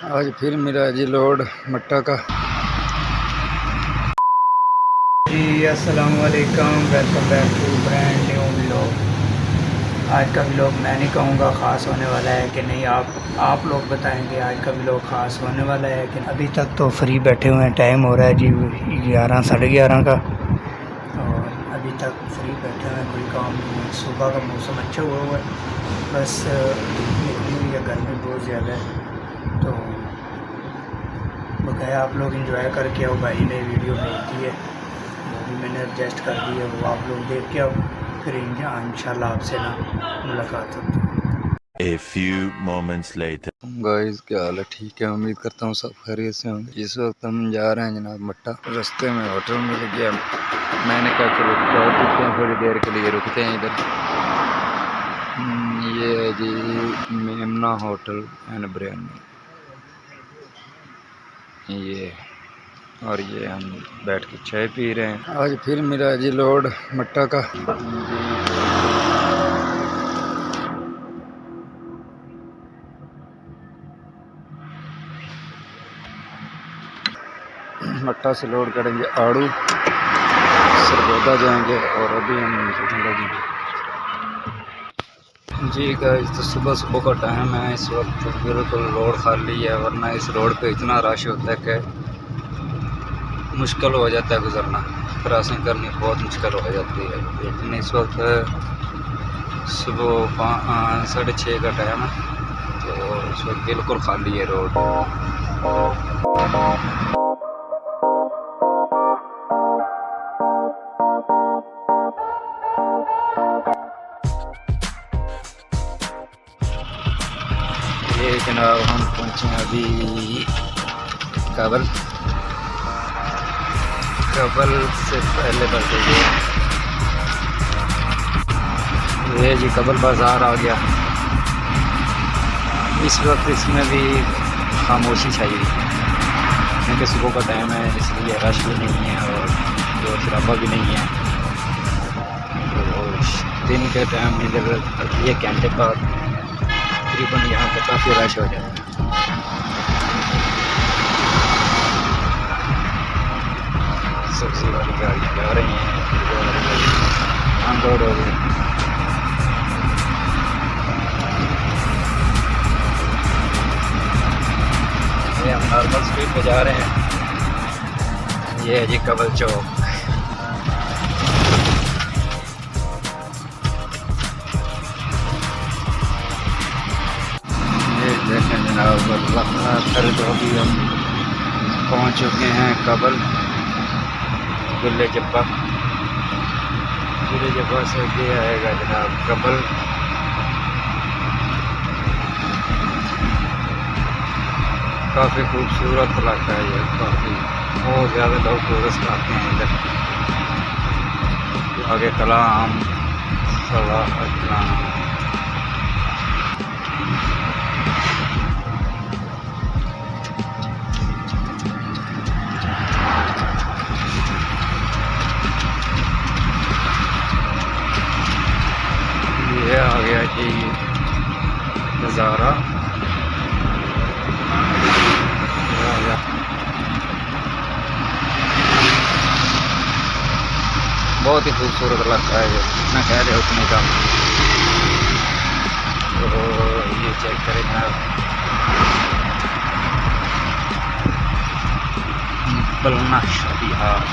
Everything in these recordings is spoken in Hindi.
आज फिर मेरा जी लोड मट्टा का। जी अस्सलाम वालेकुम, welcome back to brand new vlog. आज का व्लॉग मैं नहीं कहूँगा ख़ास होने वाला है कि नहीं, आप लोग बताएंगे आज का व्लॉग ख़ास होने वाला है कि अभी तक तो फ्री बैठे हुए हैं। टाइम हो रहा है जी 11 साढ़े 11 का और अभी तक फ्री बैठे हुए हैं, कोई काम नहीं है। सुबह का मौसम अच्छा हुआ है, बस निकली हुई है, गर्मी बहुत ज़्यादा है। तो बकाया आप लोग इंजॉय करके आओ। भाई ने वीडियो भेज दी है, वो भी मैंने एडजस्ट कर दी है, वो आप लोग देख के आओ, फिर इंशाल्लाह आपसे ना मुलाकात होती है। A few moments later. Guys क्या हाल है? ठीक है, उम्मीद करता हूँ सब खैरियत से होंगे। इस वक्त हम जा रहे हैं जनाब मट्टा। रास्ते में होटल मिल गया, मैंने कहा चलो चाय पीते हैं, थोड़ी देर के लिए रुकते हैं इधर। ये है जी मेमना होटल एंड बिरयानी, ये और ये हम बैठ के चाय पी रहे हैं। आज फिर मेरा जी लोड मट्टा का। मट्टा से लोड करेंगे आड़ू, सरगोदा जाएंगे और अभी हम लगेंगे जी गाइस। तो सुबह सुबह का टाइम है, इस वक्त बिल्कुल रोड खाली है, वरना इस रोड पे इतना रश होता है कि मुश्किल हो जाता है गुजरना, क्रॉसिंग करनी बहुत मुश्किल हो जाती है। लेकिन इस वक्त सुबह 6:30 का टाइम है, तो इस वक्त बिल्कुल खाली है रोड। ये जनाब हम पहुँचे अभी काबल से पहले बढ़ते गए। ये जी कबल बाज़ार आ गया। इस वक्त इसमें भी खामोशी चाहिए, क्योंकि सुबह का टाइम है, इसलिए रश भी नहीं है और जो शराबा भी नहीं है। तो दिन के टाइम में इधर 1 घंटे बाद तकरीबन यहाँ पर काफ़ी रश हो जाता है। सब्जी वाली गाड़ी जा रही हैं, अनलोड हो गई। ये हम नॉर्मल स्ट्रीट पे जा रहे हैं। ये है जी कबल चौक। ये देखें जनाब, तो अभी हम पहुंच चुके हैं कबल गुल्ले जब्बा से ये आएगा जनाब कबल। काफ़ी खूबसूरत इलाका है ये, काफ़ी बहुत ज़्यादा लोग टूरिस्ट आते हैं इधर। आगे कलाम ये आ गया जी नज़ारा। बहुत ही खूबसूरत इलाका है, जितना कह रहे उतने का। तो ये चेक करें जनाब, बलना शादी हाल।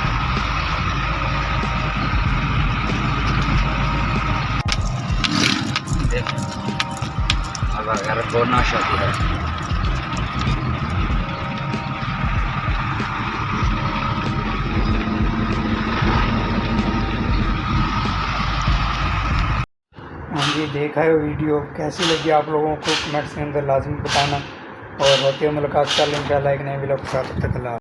अगर बोना शादी है। हाँ जी, देखा है वीडियो, कैसी लगी आप लोगों को कमेंट्स के अंदर लाजमी बताना, और होती है मुलाकात कल इंशाल्लाह एक नए व्लॉग के साथ। तब तक अल्लाह।